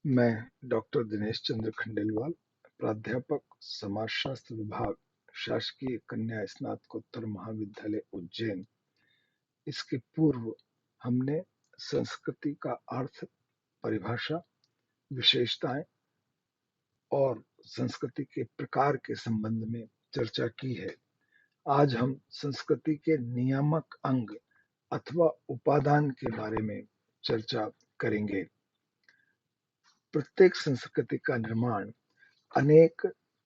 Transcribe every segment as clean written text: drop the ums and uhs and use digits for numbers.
मैं डॉक्टर दिनेश चंद्र खंडेलवाल, प्राध्यापक समाजशास्त्र विभाग, शासकीय कन्या स्नातकोत्तर महाविद्यालय उज्जैन। इसके पूर्व हमने संस्कृति का अर्थ, परिभाषा, विशेषताएं और संस्कृति के प्रकार के संबंध में चर्चा की है। आज हम संस्कृति के नियामक अंग अथवा उपादान के बारे में चर्चा करेंगे। प्रत्येक संस्कृति का निर्माण अनेक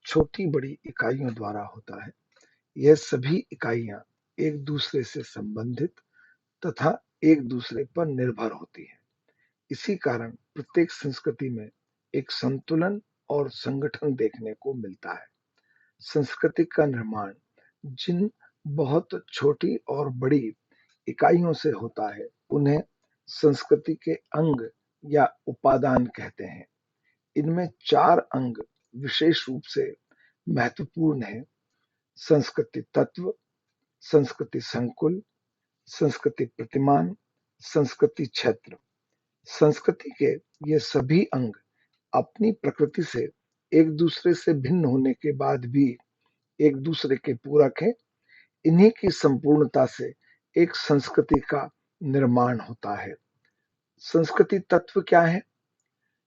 छोटी बड़ी इकाइयों द्वारा होता है। यह सभी इकाइयां एक दूसरे से संबंधित तथा एक दूसरे पर निर्भर होती हैं। इसी कारण प्रत्येक संस्कृति में एक संतुलन और संगठन देखने को मिलता है। संस्कृति का निर्माण जिन बहुत छोटी और बड़ी इकाइयों से होता है उन्हें संस्कृति के अंग या उपादान कहते हैं। इनमें 4 अंग विशेष रूप से महत्वपूर्ण हैं: संस्कृति तत्व, संस्कृति संकुल, संस्कृति प्रतिमान, संस्कृति क्षेत्र। संस्कृति के ये सभी अंग अपनी प्रकृति से एक दूसरे से भिन्न होने के बाद भी एक दूसरे के पूरक हैं। इन्हीं की संपूर्णता से एक संस्कृति का निर्माण होता है। संस्कृति तत्व क्या है?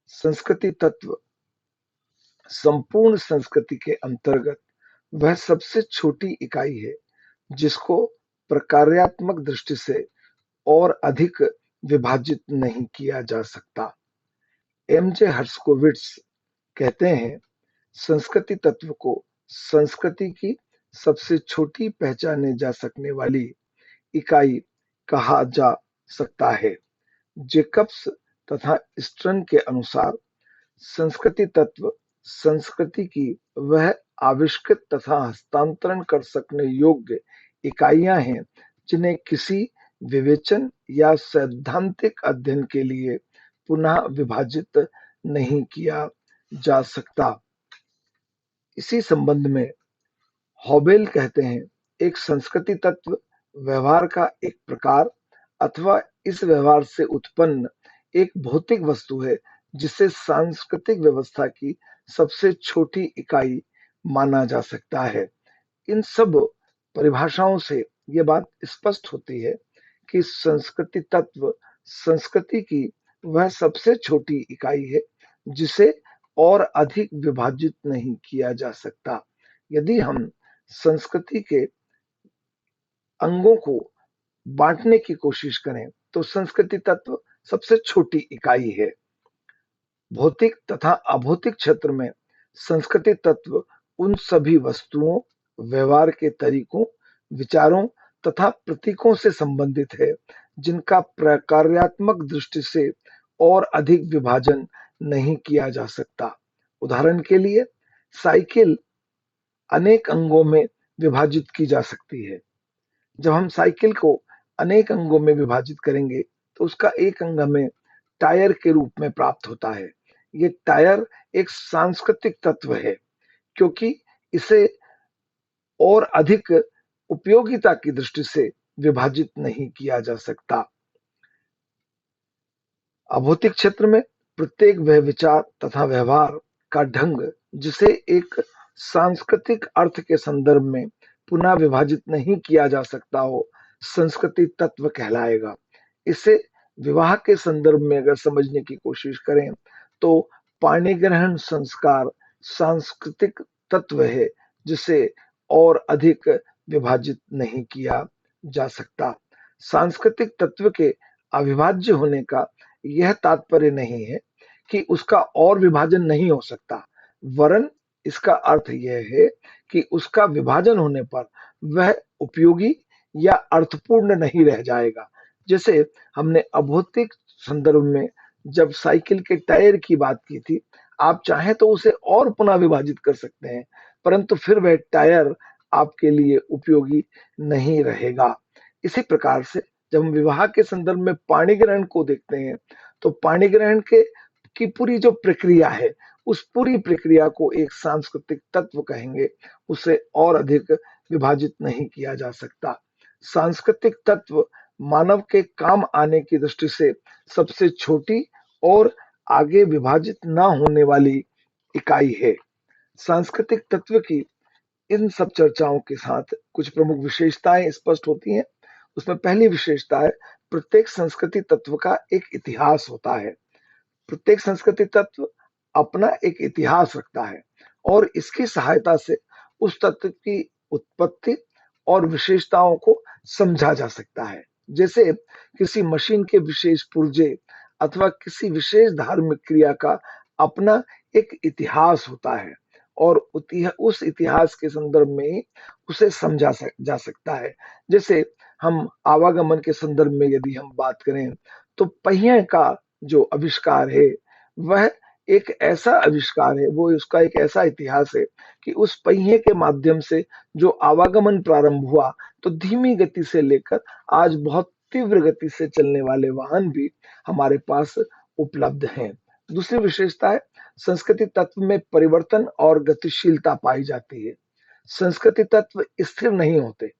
संस्कृति तत्व संपूर्ण संस्कृति के अंतर्गत वह सबसे छोटी इकाई है जिसको प्रकार्यात्मक दृष्टि से और अधिक विभाजित नहीं किया जा सकता। एम.जे. हर्शकोविट्ज कहते हैं, संस्कृति तत्व को संस्कृति की सबसे छोटी पहचाने जा सकने वाली इकाई कहा जा सकता है। जेकब्स तथा स्टर्न के अनुसार संस्कृति तत्व संस्कृति की वह आविष्कृत तथा हस्तांतरण कर सकने योग्य इकाइयां हैं जिन्हें किसी विवेचन या सैद्धांतिक अध्ययन के लिए पुनः विभाजित नहीं किया जा सकता। इसी संबंध में हॉबेल कहते हैं, एक संस्कृति तत्व व्यवहार का एक प्रकार अथवा इस व्यवहार से उत्पन्न एक भौतिक वस्तु है जिसे सांस्कृतिक व्यवस्था की सबसे छोटी इकाई माना जा सकता है। इन सब परिभाषाओं से ये बात स्पष्ट होती है कि संस्कृति तत्व संस्कृति की वह सबसे छोटी इकाई है जिसे और अधिक विभाजित नहीं किया जा सकता। यदि हम संस्कृति के अंगों को बांटने की कोशिश करें तो संस्कृति तत्व सबसे छोटी इकाई है। भौतिक तथा अभौतिक क्षेत्र में संस्कृति तत्व उन सभी वस्तुओं, व्यवहार के तरीकों, विचारों तथा प्रतीकों से संबंधित है जिनका प्रकार्यात्मक दृष्टि से और अधिक विभाजन नहीं किया जा सकता। उदाहरण के लिए, साइकिल अनेक अंगों में विभाजित की जा सकती है। जब हम साइकिल को अनेक अंगों में विभाजित करेंगे तो उसका एक अंग हमें टायर के रूप में प्राप्त होता है। ये टायर एक सांस्कृतिक तत्व है क्योंकि इसे और अधिक उपयोगिता की दृष्टि से विभाजित नहीं किया जा सकता। अभौतिक क्षेत्र में प्रत्येक वह विचार तथा व्यवहार का ढंग जिसे एक सांस्कृतिक अर्थ के संदर्भ में पुनः विभाजित नहीं किया जा सकता हो, संस्कृति तत्व कहलाएगा। इसे विवाह के संदर्भ में अगर समझने की कोशिश करें तो पाणिग्रहण संस्कार सांस्कृतिक तत्व है जिसे और अधिक विभाजित नहीं किया जा सकता। सांस्कृतिक तत्व के अविभाज्य होने का यह तात्पर्य नहीं है कि उसका और विभाजन नहीं हो सकता, वरन इसका अर्थ यह है कि उसका विभाजन होने पर वह उपयोगी या अर्थपूर्ण नहीं रह जाएगा। जैसे हमने अभौतिक संदर्भ में जब साइकिल के टायर की बात की थी, आप चाहें तो उसे और पुनः विभाजित कर सकते हैं, परंतु फिर वह टायर आपके लिए उपयोगी नहीं रहेगा। इसी प्रकार से जब हम विवाह के संदर्भ में पाणिग्रहण को देखते हैं तो पाणिग्रहण के की पूरी जो प्रक्रिया है उस पूरी प्रक्रिया को एक सांस्कृतिक तत्व कहेंगे, उसे और अधिक विभाजित नहीं किया जा सकता। सांस्कृतिक तत्व मानव के काम आने की दृष्टि से सबसे छोटी और आगे विभाजित न होने वाली इकाई है। सांस्कृतिक तत्व की इन सब चर्चाओं के साथ कुछ प्रमुख विशेषताएं स्पष्ट होती हैं। उसमें पहली विशेषता है, प्रत्येक संस्कृति तत्व का एक इतिहास होता है। प्रत्येक संस्कृति तत्व अपना एक इतिहास रखता है और इसकी सहायता से उस तत्व की उत्पत्ति और विशेषताओं को समझा जा सकता है। जैसे किसी मशीन के विशेष पुर्जे अथवा किसी विशेष धार्मिक क्रिया का अपना एक इतिहास होता है और उस इतिहास के संदर्भ में उसे समझा जा सकता है। जैसे हम आवागमन के संदर्भ में यदि हम बात करें तो पहिए का जो आविष्कार है वह एक ऐसा आविष्कार है, वो उसका एक ऐसा इतिहास है कि उस पहिए के माध्यम से जो आवागमन प्रारंभ हुआ तो धीमी गति से लेकर आज बहुत तीव्र गति से चलने वाले वाहन भी हमारे पास उपलब्ध हैं। दूसरी विशेषता है, संस्कृति तत्व में परिवर्तन और गतिशीलता पाई जाती है। संस्कृति तत्व स्थिर नहीं होते,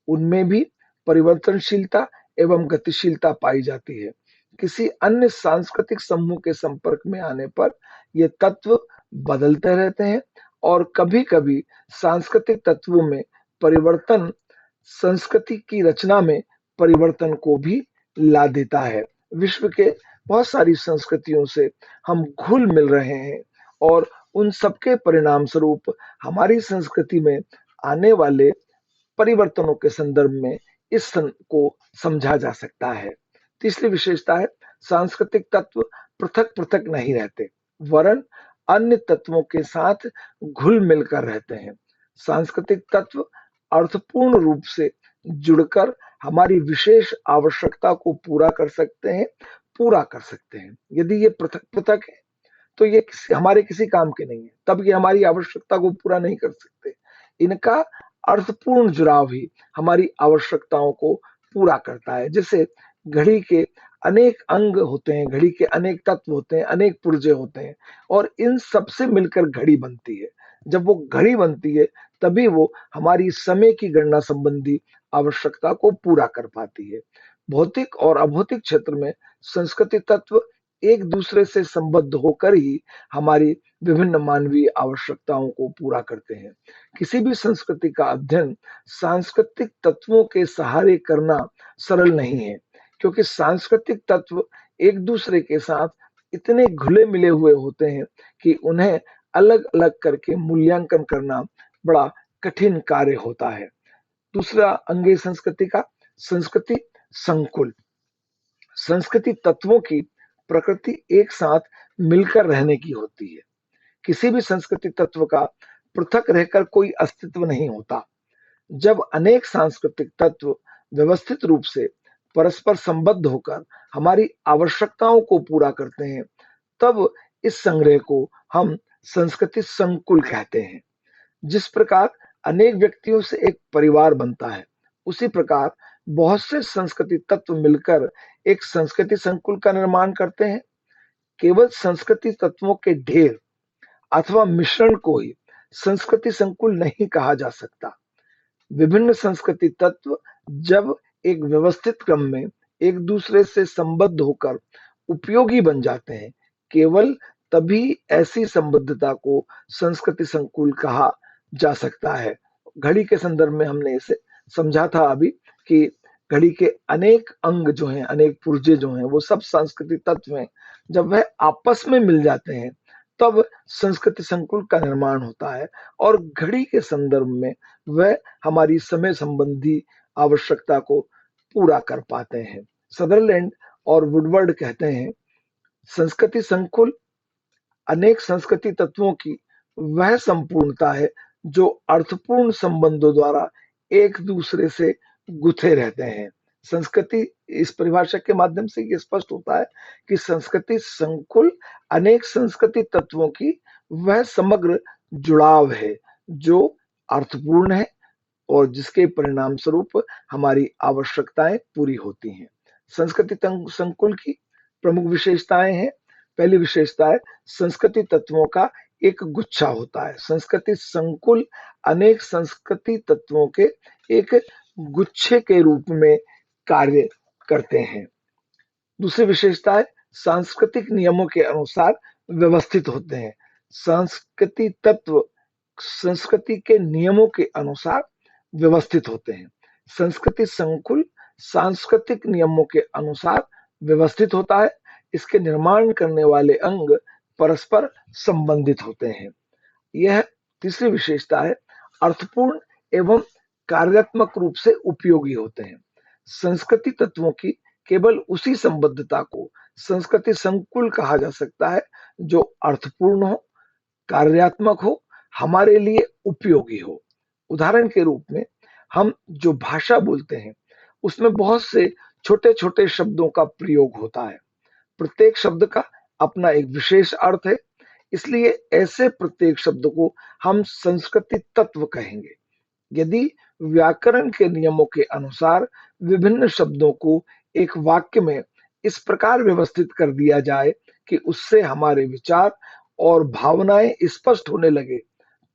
उनमें भी परिवर्तनशीलता एवं गतिशीलता पाई जाती है। किसी अन्य सांस्कृतिक समूह के संपर्क में आने पर ये तत्व बदलते रहते हैं और कभी-कभी सांस्कृतिक तत्वों में परिवर्तन संस्कृति की रचना में परिवर्तन को भी ला देता है। विश्व के बहुत सारी संस्कृतियों से हम घुल मिल रहे हैं और उन सबके परिणाम स्वरूप हमारी संस्कृति में आने वाले परिवर्तनों के संदर्भ में इस को समझा जा सकता है। तीसरी विशेषता है, सांस्कृतिक तत्व पृथक पृथक नहीं रहते, वरन अन्य तत्वों के साथ घुल मिलकर रहते हैं। सांस्कृतिक तत्व अर्थपूर्ण रूप से जुड़कर हमारी विशेष आवश्यकता को पूरा कर सकते हैं। यदि ये पृथक पृथक है तो ये हमारे किसी काम के नहीं है, तब ये हमारी आवश्यकता को पूरा नहीं कर सकते। इनका अर्थपूर्ण जुड़ाव ही हमारी आवश्यकताओं को पूरा करता है। जैसे घड़ी के अनेक अंग होते हैं, घड़ी के अनेक तत्व होते हैं, अनेक पुर्जे होते हैं और इन सब से मिलकर घड़ी बनती है। जब वो घड़ी बनती है तभी वो हमारी समय की गणना संबंधी आवश्यकता को पूरा कर पाती है। भौतिक और अभौतिक क्षेत्र में संस्कृति तत्व एक दूसरे से संबद्ध होकर ही हमारी विभिन्न मानवीय आवश्यकताओं को पूरा करते हैं। किसी भी संस्कृति का अध्ययन सांस्कृतिक तत्वों के सहारे करना सरल नहीं है, क्योंकि सांस्कृतिक तत्व एक दूसरे के साथ इतने घुले मिले हुए होते हैं कि उन्हें अलग अलग करके मूल्यांकन करना बड़ा कठिन कार्य होता है। दूसरा अंग है संस्कृति का, संस्कृति संकुल। संस्कृति तत्वों की प्रकृति एक साथ मिलकर रहने की होती है। किसी भी संस्कृति तत्व का पृथक रहकर कोई अस्तित्व नहीं होता। जब अनेक सांस्कृतिक तत्व व्यवस्थित रूप से परस्पर संबद्ध होकर हमारी आवश्यकताओं को पूरा करते हैं, तब इस संग्रह को हम संस्कृति संकुल कहते हैं। जिस प्रकार अनेक व्यक्तियों से एक परिवार बनता है, उसी प्रकार बहुत से संस्कृति तत्व मिलकर एक संस्कृति संकुल का निर्माण करते हैं। केवल संस्कृति तत्वों के ढेर अथवा मिश्रण को ही संस्कृति संकुल नहीं कहा जा सकता। विभिन्न संस्कृति तत्व जब एक व्यवस्थित क्रम में एक दूसरे से संबद्ध होकर उपयोगी बन जाते हैं, केवल तभी ऐसी संबद्धता को संस्कृति संकुल कहा जा सकता है। घड़ी के संदर्भ में हमने इसे समझा था अभी कि घड़ी के अनेक अंग जो हैं, अनेक पुर्जे जो हैं, वो सब सांस्कृतिक तत्व हैं। जब वह आपस में मिल जाते हैं तब संस्कृति संकुल का निर्माण होता है और घड़ी के संदर्भ में वह हमारी समय संबंधी आवश्यकता को पूरा कर पाते हैं। सदरलैंड और वुडवर्ड कहते हैं, संस्कृति संकुल अनेक संस्कृति तत्वों की वह संपूर्णता है जो अर्थपूर्ण संबंधों द्वारा एक दूसरे से गुथे रहते हैं। संस्कृति, इस परिभाषा के माध्यम से ये स्पष्ट होता है कि संस्कृति संकुल अनेक संस्कृति तत्वों की वह समग्र जुड़ाव है जो अर्थपूर्ण है और जिसके परिणाम स्वरूप हमारी आवश्यकताएं पूरी होती हैं। संस्कृति संकुल की प्रमुख विशेषताएं हैं। पहली विशेषता है, संस्कृति तत्वों का एक गुच्छा होता है। संस्कृति संकुल अनेक संस्कृति तत्वों के एक गुच्छे के रूप में कार्य करते हैं। दूसरी विशेषता है, सांस्कृतिक नियमों के अनुसार व्यवस्थित होते हैं। संस्कृति तत्व संस्कृति के नियमों के अनुसार व्यवस्थित होते हैं। संस्कृति संकुल सांस्कृतिक नियमों के अनुसार व्यवस्थित होता है। इसके निर्माण करने वाले अंग परस्पर संबंधित होते हैं। यह तीसरी विशेषता है, अर्थपूर्ण एवं कार्यात्मक रूप से उपयोगी होते हैं। संस्कृति तत्वों की केवल उसी संबद्धता को संस्कृति संकुल कहा जा सकता है जो अर्थपूर्ण हो, कार्यात्मक हो, हमारे लिए उपयोगी हो। उदाहरण के रूप में हम जो भाषा बोलते हैं उसमें बहुत से छोटे छोटे शब्दों का प्रयोग होता है। प्रत्येक शब्द का अपना एक विशेष अर्थ है, इसलिए ऐसे प्रत्येक शब्द को हम संस्कृति तत्व कहेंगे। यदि व्याकरण के नियमों के अनुसार विभिन्न शब्दों को एक वाक्य में इस प्रकार व्यवस्थित कर दिया जाए कि उससे हमारे विचार और भावनाएं स्पष्ट होने लगे,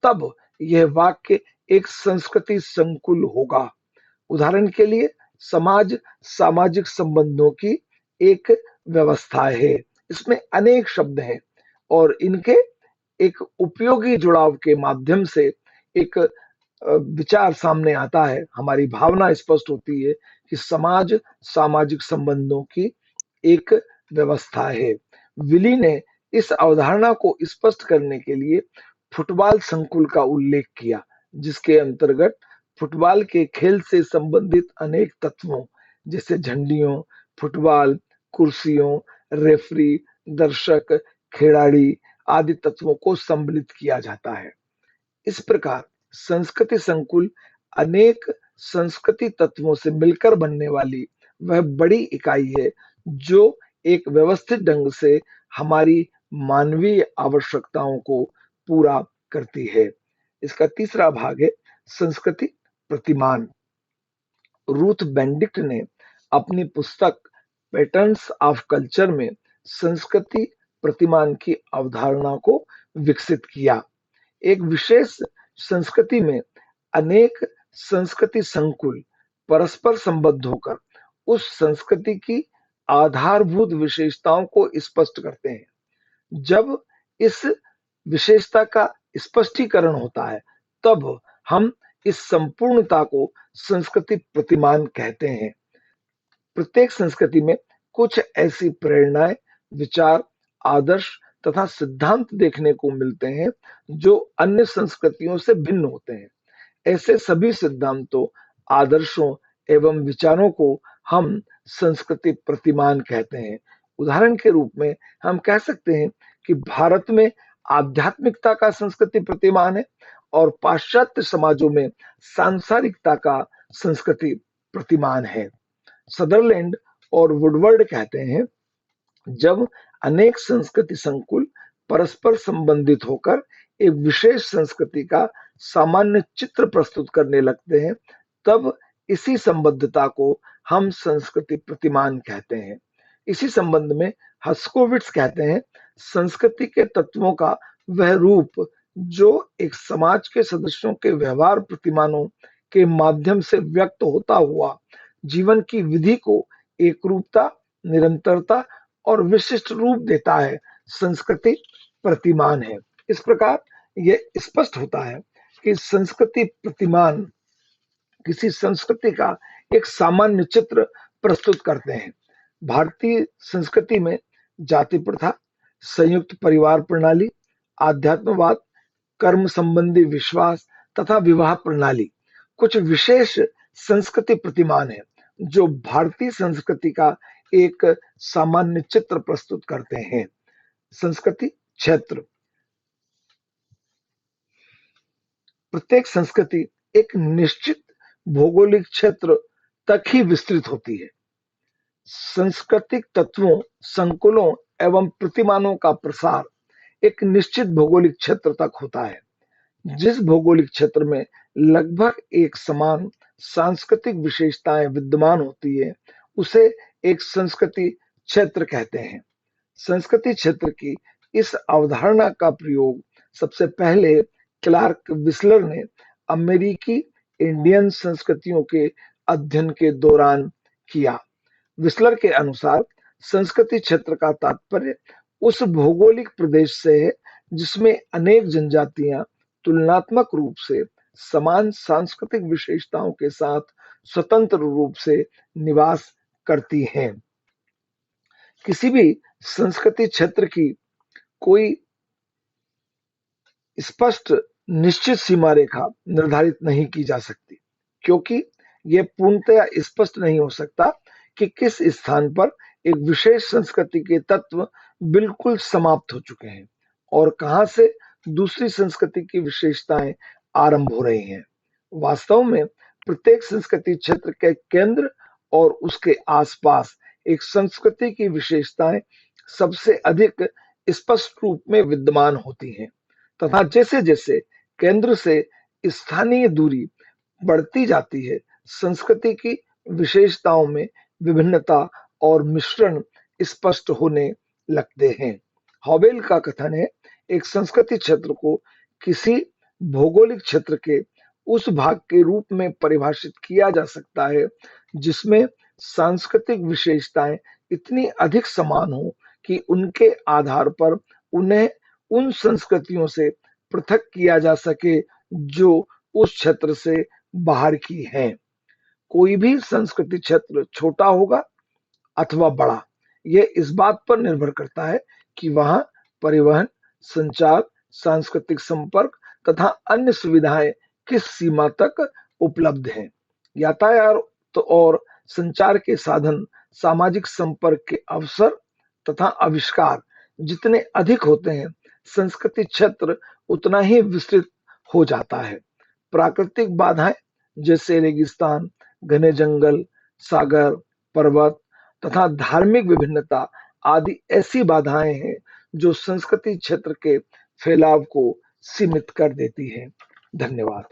तब यह वाक्य एक संस्कृति संकुल होगा। उदाहरण के लिए समाज सामाजिक संबंधों की एक व्यवस्था है। इसमें अनेक शब्द हैं और इनके एक उपयोगी जुड़ाव के माध्यम से एक विचार सामने आता है, हमारी भावना स्पष्ट होती है कि समाज सामाजिक संबंधों की एक व्यवस्था है। विली ने इस अवधारणा को स्पष्ट करने के लिए फुटबॉल संकुल का उल्लेख किया, जिसके अंतर्गत फुटबॉल के खेल से संबंधित अनेक तत्वों जैसे झंडियों, फुटबॉल, कुर्सियों, रेफरी, दर्शक, खिलाड़ी आदि तत्वों को सम्मिलित किया जाता है। इस प्रकार संस्कृति संकुल अनेक संस्कृति तत्वों से मिलकर बनने वाली वह बड़ी इकाई है जो एक व्यवस्थित ढंग से हमारी मानवीय आवश्यकताओं को पूरा करती है। इसका तीसरा भाग है संस्कृति प्रतिमान। रूथ बेनेडिक्ट ने अपनी पुस्तक पैटर्न्स ऑफ कल्चर में संस्कृति प्रतिमान की अवधारणा को विकसित किया। एक विशेष संस्कृति में अनेक संस्कृति संकुल परस्पर संबद्ध होकर उस संस्कृति की आधारभूत विशेषताओं को स्पष्ट करते हैं। जब इस विशेषता का स्पष्टीकरण होता है, तब हम इस संपूर्णता को संस्कृति प्रतिमान कहते हैं। प्रत्येक संस्कृति में कुछ ऐसी प्रेरणाएं, विचार, आदर्श तथा सिद्धांत देखने को मिलते हैं जो अन्य संस्कृतियों से भिन्न होते हैं। ऐसे सभी सिद्धांतों, आदर्शों एवं विचारों को हम संस्कृति प्रतिमान कहते हैं। उदाहरण के रूप में हम कह सकते हैं कि भारत में आध्यात्मिकता का संस्कृति प्रतिमान है और पाश्चात्य समाजों में सांसारिकता का संस्कृति प्रतिमान है। सदरलैंड और वुडवर्ड कहते हैं, जब अनेक संस्कृति संकुल परस्पर संबंधित होकर एक विशेष संस्कृति का सामान्य चित्र प्रस्तुत करने लगते हैं, तब इसी संबद्धता को हम संस्कृति प्रतिमान कहते हैं। इसी संबंध में हस्कोविट्स कहते हैं, संस्कृति के तत्वों का वह रूप जो एक समाज के सदस्यों के व्यवहार प्रतिमानों के माध्यम से व्यक्त होता हुआ जीवन की विधि को एकरूपता, निरंतरता और विशिष्ट रूप देता है, संस्कृति प्रतिमान है। इस प्रकार यह स्पष्ट होता है कि संस्कृति प्रतिमान किसी संस्कृति का एक सामान्य चित्र प्रस्तुत करते हैं। भारतीय संस्कृति में जाति प्रथा, संयुक्त परिवार प्रणाली, आध्यात्मवाद, कर्म संबंधी विश्वास तथा विवाह प्रणाली कुछ विशेष संस्कृति प्रतिमान है जो भारतीय संस्कृति का एक सामान्य चित्र प्रस्तुत करते हैं। संस्कृति क्षेत्र। प्रत्येक संस्कृति एक निश्चित भौगोलिक क्षेत्र तक ही विस्तृत होती है। सांस्कृतिक तत्वों, संकुलों एवं प्रतिमानों का प्रसार एक निश्चित भौगोलिक क्षेत्र तक होता है। जिस भौगोलिक क्षेत्र में लगभग एक समान सांस्कृतिक विशेषताएं विद्यमान होती है, उसे एक संस्कृति क्षेत्र कहते हैं। संस्कृति क्षेत्र की इस अवधारणा का प्रयोग सबसे पहले क्लार्क विस्लर ने अमेरिकी इंडियन संस्कृतियों के अध्ययन के दौरान किया। विस्लर के अनुसार संस्कृति क्षेत्र का तात्पर्य उस भौगोलिक प्रदेश से है जिसमें अनेक जनजातियां तुलनात्मक रूप से समान सांस्कृतिक विशेषताओं के साथ स्वतंत्र रूप से निवास करती हैं। किसी भी संस्कृति क्षेत्र की कोई स्पष्ट निश्चित सीमा रेखा निर्धारित नहीं की जा सकती, क्योंकि यह पूर्णतया स्पष्ट नहीं हो सकता कि किस स्थान पर एक विशेष संस्कृति के तत्व बिल्कुल समाप्त हो चुके हैं और कहां से दूसरी संस्कृति की विशेषताएं आरंभ हो रही हैं। वास्तव में प्रत्येक संस्कृति क्षेत्र के केंद्र और उसके आसपास एक संस्कृति की विशेषताएं सबसे अधिक स्पष्ट रूप में विद्यमान होती हैं, तथा जैसे जैसे केंद्र से स्थानीय दूरी बढ़ती जाती है, संस्कृति की विशेषताओं में विभिन्नता और मिश्रण स्पष्ट होने लगते हैं। हॉवेल का कथन है, एक संस्कृति क्षेत्र को किसी भौगोलिक क्षेत्र के उस भाग के रूप में परिभाषित किया जा सकता है जिसमें सांस्कृतिक विशेषताएं इतनी अधिक समान हो कि उनके आधार पर उन्हें उन संस्कृतियों से पृथक किया जा सके जो उस क्षेत्र से बाहर की हैं। कोई भी संस्कृति क्षेत्र छोटा होगा अथवा बड़ा, यह इस बात पर निर्भर करता है कि वहां परिवहन, संचार, सांस्कृतिक संपर्क तथा अन्य सुविधाएं किस सीमा तक उपलब्ध हैं। यातायात और संचार के साधन, सामाजिक संपर्क के अवसर तथा आविष्कार जितने अधिक होते हैं, संस्कृति क्षेत्र उतना ही विस्तृत हो जाता है। प्राकृतिक बाधाएं जैसे रेगिस्तान, घने जंगल, सागर, पर्वत तथा धार्मिक विभिन्नता आदि ऐसी बाधाएं हैं जो संस्कृति क्षेत्र के फैलाव को सीमित कर देती है। धन्यवाद।